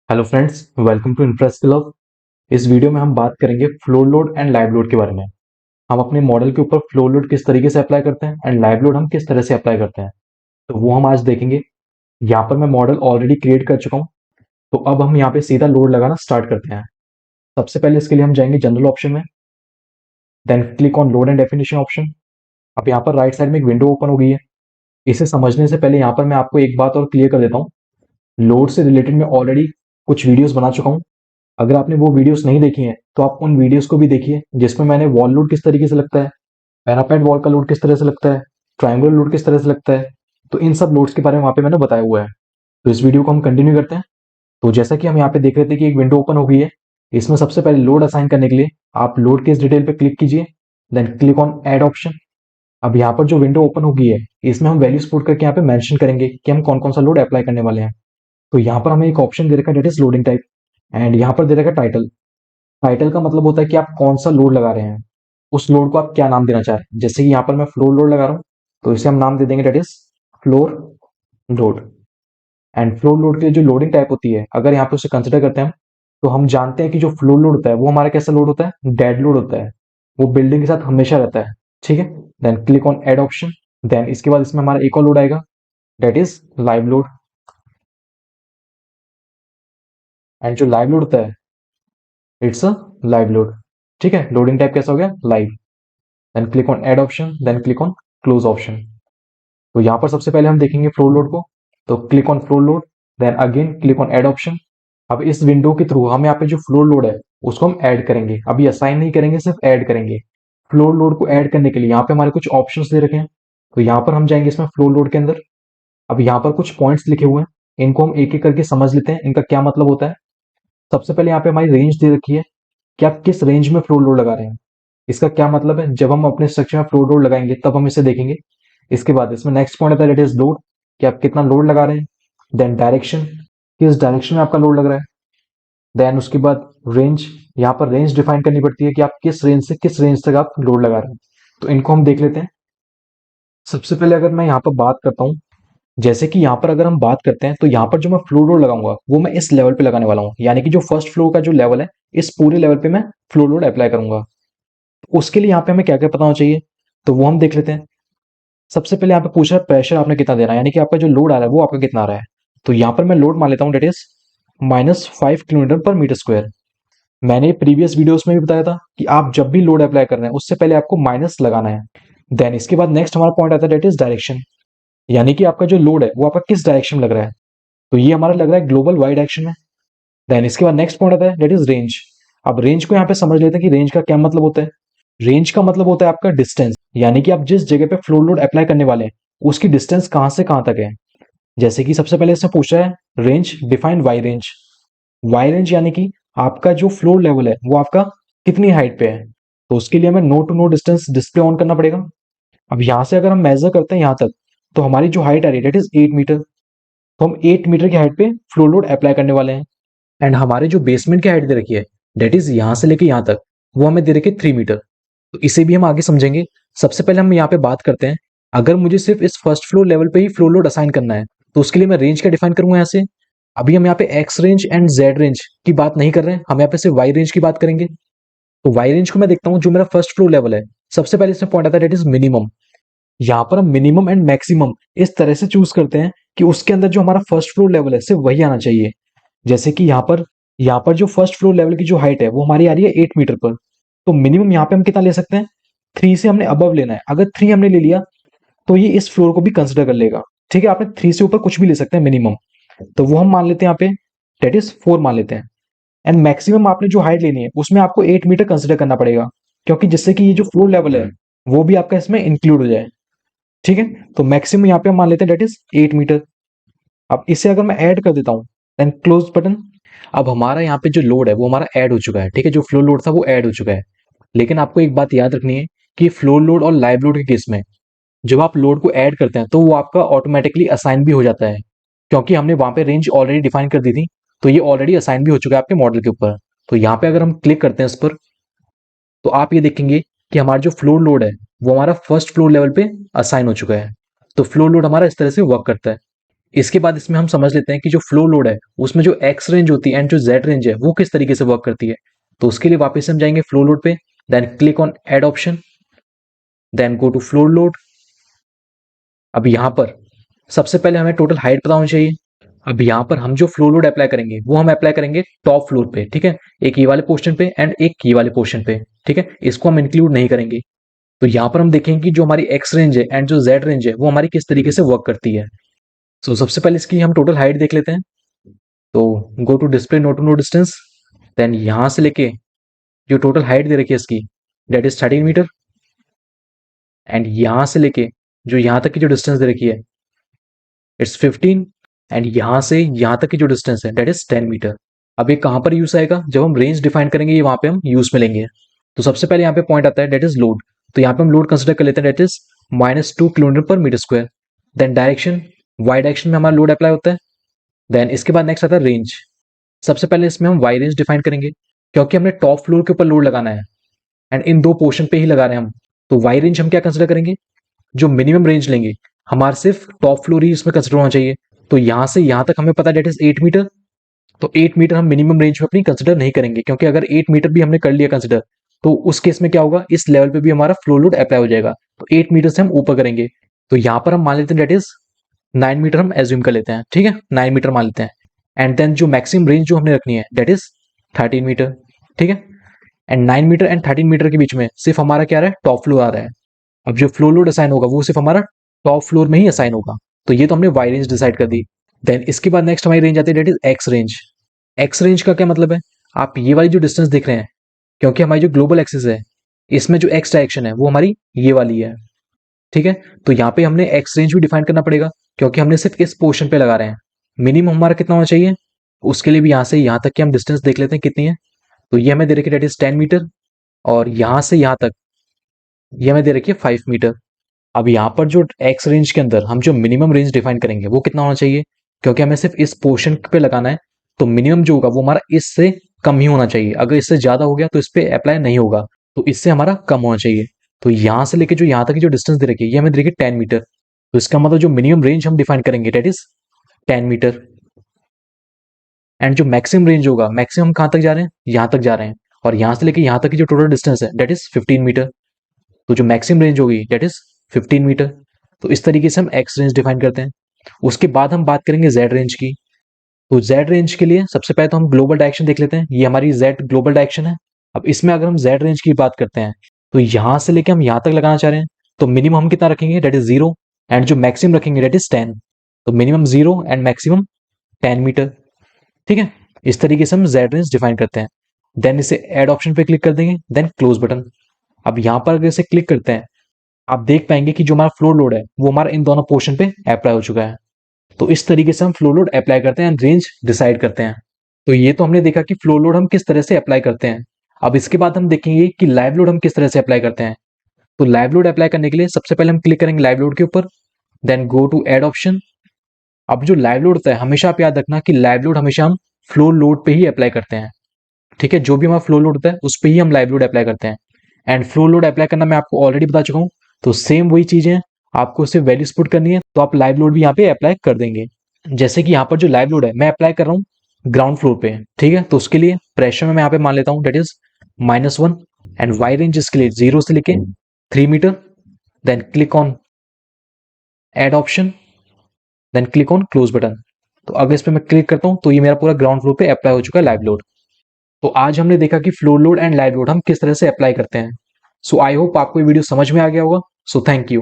Hello friends, welcome to Infraskill Hub. इस video में हम बात करेंगे flow load and live load के बारे में। हम अपने मॉडल के ऊपर फ्लो लोड किस तरीके से अप्लाई करते हैं एंड लाइव लोड हम किस तरह से अप्लाई करते हैं, तो वो हम आज देखेंगे। यहाँ पर मैं मॉडल ऑलरेडी क्रिएट कर चुका हूँ, तो अब हम यहाँ पे सीधा लोड लगाना स्टार्ट करते हैं। सबसे पहले इसके लिए हम जाएंगे जनरल ऑप्शन में, then click on load and definition option. अब यहाँ पर राइट साइड में एक विंडो ओपन हो गई है। इसे समझने से पहले यहाँ पर मैं आपको एक बात और क्लियर कर देता हूँ। लोड से रिलेटेड मैं ऑलरेडी कुछ वीडियोस बना चुका हूँ। अगर आपने वो वीडियोस नहीं देखी हैं तो आप उन वीडियोस को भी देखिए, जिसमें मैंने वॉल लोड किस तरीके से लगता है, पैरापेट वॉल का लोड किस तरह से लगता है, ट्रायंगुलर लोड किस तरह से लगता है, तो इन सब लोड्स के बारे में वहाँ पे मैंने बताया हुआ है। तो इस वीडियो को हम कंटिन्यू करते हैं। तो जैसा कि हम यहाँ पे देख रहे थे कि एक विंडो ओपन हो गई है। इसमें सबसे पहले लोड असाइन करने के लिए आप लोड केस डिटेल पे क्लिक कीजिए, then click on add option. अब यहाँ पर जो विंडो ओपन हो गई है, इसमें हम वैल्यूज पुट करके यहाँ पे मेंशन करेंगे कि हम कौन कौन सा लोड अप्लाई करने वाले हैं। तो यहाँ पर हमें एक ऑप्शन दे रखा है, that is loading type, and यहाँ पर दे रखा है टाइटल। टाइटल का मतलब होता है कि आप कौन सा लोड लगा रहे हैं, उस लोड को आप क्या नाम देना चाह रहे हैं। जैसे कि यहाँ पर मैं फ्लोर लोड लगा रहा हूँ, तो इसे हम नाम दे देंगे that is floor load. And floor load की जो लोडिंग टाइप होती है, अगर यहाँ पे उसे कंसिडर करते हैं हम, तो हम जानते हैं कि जो फ्लोर लोड होता है वो हमारा कैसा लोड होता है, डेड लोड होता है। वो बिल्डिंग के साथ हमेशा रहता है, ठीक है। Then click on add option. Then इसके बाद इसमें हमारा एक और लोड आएगा, that is live load. And जो लाइव लोड होता है, इट्स अ लाइव लोड, ठीक है। लोडिंग टाइप कैसा हो गया, live. Then click on add option, then click on close option. तो यहाँ पर सबसे पहले हम देखेंगे फ्लोर लोड को, तो click on floor load, then again click on add option. अब इस विंडो के थ्रू हम यहाँ पे जो फ्लोर लोड है उसको हम ऐड करेंगे। अभी असाइन नहीं करेंगे, सिर्फ ऐड करेंगे। फ्लोर लोड को ऐड करने के लिए यहाँ पे हमारे कुछ ऑप्शंस दे रखे हैं। तो यहाँ पर हम जाएंगे इसमें फ्लोर लोड के अंदर। अब यहाँ पर कुछ पॉइंट्स लिखे हुए हैं, इनको हम एक एक करके समझ लेते हैं, इनका क्या मतलब होता है। सबसे पहले यहाँ पे हमारी रेंज दे रखी है कि आप किस रेंज में फ्लोर लोड लगा रहे हैं। इसका क्या मतलब है, जब हम अपने स्ट्रक्चर में फ्लोर लोड लगाएंगे तब हम इसे देखेंगे। इसके बाद इसमें नेक्स्ट पॉइंट आता है, डेट इज लोड, कि आप कितना लोड लगा रहे हैं। देन डायरेक्शन, किस डायरेक्शन में आपका लोड लग रहा है। देन उसके बाद रेंज, यहाँ पर रेंज डिफाइन करनी पड़ती है कि आप किस रेंज से किस रेंज तक आप लोड लगा रहे हैं। तो इनको हम देख लेते हैं। सबसे पहले अगर मैं यहाँ पर बात करता हूँ, जैसे कि यहाँ पर अगर हम बात करते हैं, तो यहाँ पर जो मैं फ्लोर लोड लगाऊंगा वो मैं इस लेवल पे लगाने वाला हूँ, यानी कि जो फर्स्ट फ्लोर का जो लेवल है, इस पूरे लेवल पे मैं फ्लोर लोड अप्लाई करूंगा। उसके लिए यहाँ पे हमें क्या क्या पता होना चाहिए, तो वो हम देख लेते हैं। सबसे पहले यहाँ पे पूछ रहा है प्रेशर आपने कितना देना है, यानी कि आपका जो लोड आ रहा है वो आपका कितना आ रहा है। तो यहाँ पर मैं लोड मान लेता हूँ, डेट इज -5 किलोमीटर पर मीटर स्क्वायर। मैंने प्रीवियस वीडियोस में भी बताया था कि आप जब भी लोड अप्लाई कर रहे हैं उससे पहले आपको माइनस लगाना है। देन इसके बाद नेक्स्ट हमारा पॉइंट आता है, डेट इज डायरेक्शन, यानी कि आपका जो लोड है वो आपका किस डायरेक्शन में लग रहा है। तो ये हमारा लग रहा है ग्लोबल वाई डायरेक्शन में। देन इसके बाद नेक्स्ट पॉइंट आता है, डेट इज रेंज। अब रेंज को यहाँ पे समझ लेते हैं कि रेंज का क्या मतलब होता है। रेंज का मतलब होता है आपका डिस्टेंस, यानी कि आप जिस जगह पे फ्लो लोड अप्लाई करने वाले हैं उसकी डिस्टेंस कहाँ से कहाँ तक है। जैसे कि सबसे पहले इससे पूछा है range, define Y range. Y range यानी कि आपका जो फ्लोर लेवल है वो आपका कितनी हाइट पे है। तो उसके लिए हमें node to node distance display on करना पड़ेगा। अब यहाँ से अगर हम मेजर करते हैं यहाँ तक, तो हमारी जो हाइट आ रही है डेट इज 8 मीटर। तो हम 8 मीटर की हाइट पे फ्लो लोड अप्लाई करने वाले हैं। एंड हमारे जो बेसमेंट की हाइट दे रखी है, डेट इज यहाँ से लेके यहाँ तक, वो हमें दे रखी है 3 मीटर। तो इसे भी हम आगे समझेंगे। सबसे पहले हम यहाँ पे बात करते हैं, अगर मुझे सिर्फ इस फर्स्ट फ्लोर लेवल पे ही फ्लो लोड असाइन करना है, तो उसके लिए मैं रेंज क्या डिफाइन करूंगा यहाँ से। अभी हम यहाँ पे x range and Z range की बात नहीं कर रहे हैं, हम यहाँ पे सिर्फ वाई रेंज की बात करेंगे। तो वाई रेंज को मैं देखता हूँ, जो मेरा फर्स्ट फ्लोर लेवल है, सबसे पहले इसमें पॉइंट आता है, डेट इज मिनिमम। यहाँ पर हम मिनिमम एंड मैक्सिमम इस तरह से चूज करते हैं कि उसके अंदर जो हमारा फर्स्ट फ्लोर लेवल है सिर्फ वही आना चाहिए। जैसे कि यहाँ पर जो फर्स्ट फ्लोर लेवल की जो हाइट है वो हमारी आ रही है 8 मीटर पर। तो मिनिमम यहाँ पे हम कितना ले सकते हैं, 3 से हमने अबव लेना है। अगर 3 हमने ले लिया तो ये इस फ्लोर को भी कंसिडर कर लेगा, ठीक है। आपने 3 से ऊपर कुछ भी ले सकते हैं मिनिमम, तो वो हम मान लेते हैं यहाँ पे, डेट इज 4 मान लेते हैं। एंड मैक्सिमम आपने जो हाइट लेनी है उसमें आपको 8 मीटर कंसिडर करना पड़ेगा, क्योंकि जिससे कि ये जो फ्लोर लेवल है वो भी आपका इसमें इंक्लूड हो जाए, ठीक है। तो मैक्सिमम यहाँ पे हम मान लेते हैं, डेट इज 8 मीटर। अब इसे अगर मैं ऐड कर देता हूँ, देन क्लोज बटन। अब हमारा यहाँ पे जो लोड है वो हमारा ऐड हो चुका है, ठीक है। जो फ्लो लोड था वो ऐड हो चुका है। लेकिन आपको एक बात याद रखनी है कि फ्लो लोड और लाइव लोड के केस में जब आप लोड को ऐड करते हैं तो वो आपका ऑटोमेटिकली असाइन भी हो जाता है, क्योंकि हमने वहां पे रेंज ऑलरेडी डिफाइन कर दी थी। तो ये ऑलरेडी असाइन भी हो चुका है आपके मॉडल के ऊपर। तो यहाँ पे अगर हम क्लिक करते हैं इस पर, तो आप ये देखेंगे कि हमारा जो फ्लोर लोड है वो हमारा फर्स्ट फ्लोर लेवल पे असाइन हो चुका है। तो फ्लोर लोड हमारा इस तरह से वर्क करता है। इसके बाद इसमें हम समझ लेते हैं कि जो फ्लो लोड है उसमें जो एक्स रेंज होती है एंड जो जेड रेंज है वो किस तरीके से वर्क करती है। तो उसके लिए वापस हम जाएंगे फ्लो लोड पे, then click on add option, then go to floor load. अब यहाँ पर सबसे पहले हमें टोटल हाइट पता होनी चाहिए। अब यहाँ पर हम जो फ्लो लोड अप्लाई करेंगे वो हम अप्लाई करेंगे टॉप फ्लोर पे, ठीक है, एक ये वाले पोर्शन पे एंड एक ये वाले पोर्शन पे, ठीक है, इसको हम इंक्लूड नहीं करेंगे। तो यहाँ पर हम देखेंगे कि जो हमारी एक्स रेंज है एंड जो जेड रेंज है वो हमारी किस तरीके से वर्क करती है। सो सबसे पहले इसकी हम टोटल हाइट देख लेते हैं। तो go to display node to node distance, then यहां से लेके जो टोटल हाइट दे रखी है इसकी डेट इज 13 मीटर, एंड यहां से लेके जो यहां तक की जो डिस्टेंस दे रखी है इट्स 15, एंड यहां से यहां तक की जो डिस्टेंस है डेट इज 10 मीटर। अब ये कहां पर यूज आएगा, जब हम रेंज डिफाइन करेंगे ये वहां पे हम यूज में लेंगे। तो सबसे पहले यहाँ पे पॉइंट आता है डेट इज लोड। तो यहाँ पे हम लोड कंसिडर कर लेते हैं that is -2 kN/m²। Then direction, Y direction में हमारा लोड अप्लाई होता है। देन इसके बाद नेक्स्ट आता है रेंज। सबसे पहले इसमें हम वाई रेंज डिफाइन करेंगे क्योंकि हमने टॉप फ्लोर के ऊपर लोड लगाना है एंड इन दो पोर्शन पे ही लगा रहे हैं हम। तो वाई रेंज हम क्या कंसिडर करेंगे, जो मिनिमम रेंज लेंगे हमारे सिर्फ टॉप फ्लोर ही इसमें कंसिडर होना चाहिए। तो यहां से यहां तक हमें पता है डेट इज 8 मीटर। तो 8 मीटर हम मिनिमम रेंज में अपनी कंसिडर नहीं करेंगे क्योंकि अगर 8 मीटर भी हमने कर लिया कंसिडर तो उस केस में क्या होगा, इस लेवल पे भी हमारा फ्लो लोड अप्लाई हो जाएगा। तो 8 मीटर से हम ऊपर करेंगे। तो यहां पर हम मान लेते हैं डेट इज 9 मीटर हम एज्यूम कर लेते हैं, ठीक है, 9 मीटर मान लेते हैं। एंड देन जो मैक्सिमम रेंज जो हमने रखनी है डेट इज 13 मीटर, ठीक है। एंड 9 मीटर एंड 13 मीटर के बीच में सिर्फ हमारा क्या रहा है, टॉप फ्लोर आ रहा है। अब जो फ्लो लोड असाइन होगा वो सिर्फ हमारा टॉप फ्लोर में ही असाइन होगा। तो ये तो हमने वाई रेंज डिसाइड कर दी। देन इसके बाद नेक्स्ट हमारी रेंज आती है that is X range. X range का क्या मतलब है, आप ये वाली जो डिस्टेंस देख रहे हैं, क्योंकि हमारी जो ग्लोबल एक्सिस है इसमें जो एक्स डायरेक्शन है वो हमारी ये वाली है, ठीक है। तो यहाँ पे हमने एक्स रेंज भी डिफाइन करना पड़ेगा क्योंकि हमने सिर्फ इस पोर्शन पे लगा रहे हैं। मिनिमम हमारा कितना होना चाहिए, उसके लिए भी यहाँ से यहाँ तक की हम डिस्टेंस देख लेते हैं कितनी है। तो ये हमें दे रखी है डेट इज 10 मीटर, और यहाँ से यहाँ तक ये हमें दे रखी है 5 मीटर। अब यहाँ पर जो एक्स रेंज के अंदर हम जो मिनिमम रेंज डिफाइन करेंगे वो कितना होना चाहिए, क्योंकि हमें सिर्फ इस पोर्शन पे लगाना है। तो मिनिमम जो होगा वो हमारा इससे कम ही होना चाहिए। अगर इससे ज्यादा हो गया तो इस पे अप्लाई नहीं होगा, तो इससे हमारा कम होना चाहिए। तो यहाँ से लेके जो यहाँ तक की जो डिस्टेंस दे रखी है ये हमें दे रखी है 10 मीटर। तो इसका मतलब जो मिनिमम रेंज हम डिफाइन करेंगे डेट इज 10 मीटर। एंड जो मैक्सिमम रेंज होगा, मैक्सिमम कहाँ तक जा रहे हैं, यहाँ तक जा रहे हैं, और यहाँ से लेके यहाँ तक की जो टोटल डिस्टेंस है डेट इज 15 मीटर। तो जो मैक्सिमम रेंज होगी डेट इज 15 मीटर। तो इस तरीके से हम एक्स रेंज डिफाइन करते हैं। उसके बाद हम बात करेंगे जेड रेंज की। तो जेड रेंज के लिए सबसे पहले तो हम ग्लोबल डायरेक्शन देख लेते हैं। ये हमारी जेड ग्लोबल डायरेक्शन है। अब इसमें अगर हम जेड रेंज की बात करते हैं तो यहां से लेके हम यहां तक लगाना चाह रहे हैं। तो मिनिमम हम कितना रखेंगे, डेट इज 0, एंड जो मैक्सिमम रखेंगे डेट इज 10। तो मिनिमम 0 एंड मैक्सिमम 10 मीटर, ठीक है। इस तरीके से हम जेड रेंज डिफाइन करते हैं। देन इसे एड ऑप्शन पे क्लिक कर देंगे, देन क्लोज बटन। अब यहां पर अगर इसे क्लिक करते हैं आप देख पाएंगे कि जो हमारा फ्लो लोड है वो हमारा इन दोनों पोर्शन पे अप्लाई हो चुका है। तो इस तरीके से हम फ्लो लोड अप्लाई करते हैं एंड रेंज डिसाइड करते हैं। तो ये तो हमने देखा कि फ्लो लोड हम किस तरह से अप्लाई करते हैं। अब इसके बाद हम देखेंगे कि लाइव लोड हम किस तरह से अप्लाई करते हैं। तो लाइव लोड अप्लाई करने के लिए सबसे पहले हम क्लिक करेंगे लाइव लोड के ऊपर, then go to add option. अब जो लाइव लोड होता है हमेशा आप याद रखना कि लाइव लोड हमेशा हम फ्लो लोड पे ही अप्लाई करते हैं, ठीक है। जो भी हमारा फ्लो लोड होता है उस पर ही हम लाइव लोड अप्लाई करते हैं। एंड फ्लो लोड अप्लाई करना मैं आपको ऑलरेडी बता चुका हूँ। तो सेम वही चीजें हैं, आपको सिर्फ वैल्यूज पुट करनी है तो आप लाइव लोड भी यहाँ पे अप्लाई कर देंगे। जैसे कि यहाँ पर जो लाइव लोड है मैं अप्लाई कर रहा हूँ ग्राउंड फ्लोर पे, ठीक है। तो उसके लिए प्रेशर में मैं यहाँ पे मान लेता हूँ that is -1, and Y range इसके लिए 0 से लेके 3 meter. Then click on add option, then click on close button. तो अगर इस पर मैं क्लिक करता हूँ तो ये मेरा पूरा ग्राउंड फ्लोर पे अप्लाई हो चुका है लाइव लोड। तो आज हमने देखा कि flow load and live load हम किस तरह से अप्लाई करते हैं। सो आई होप आपको ये वीडियो समझ में आ गया होगा। So thank you.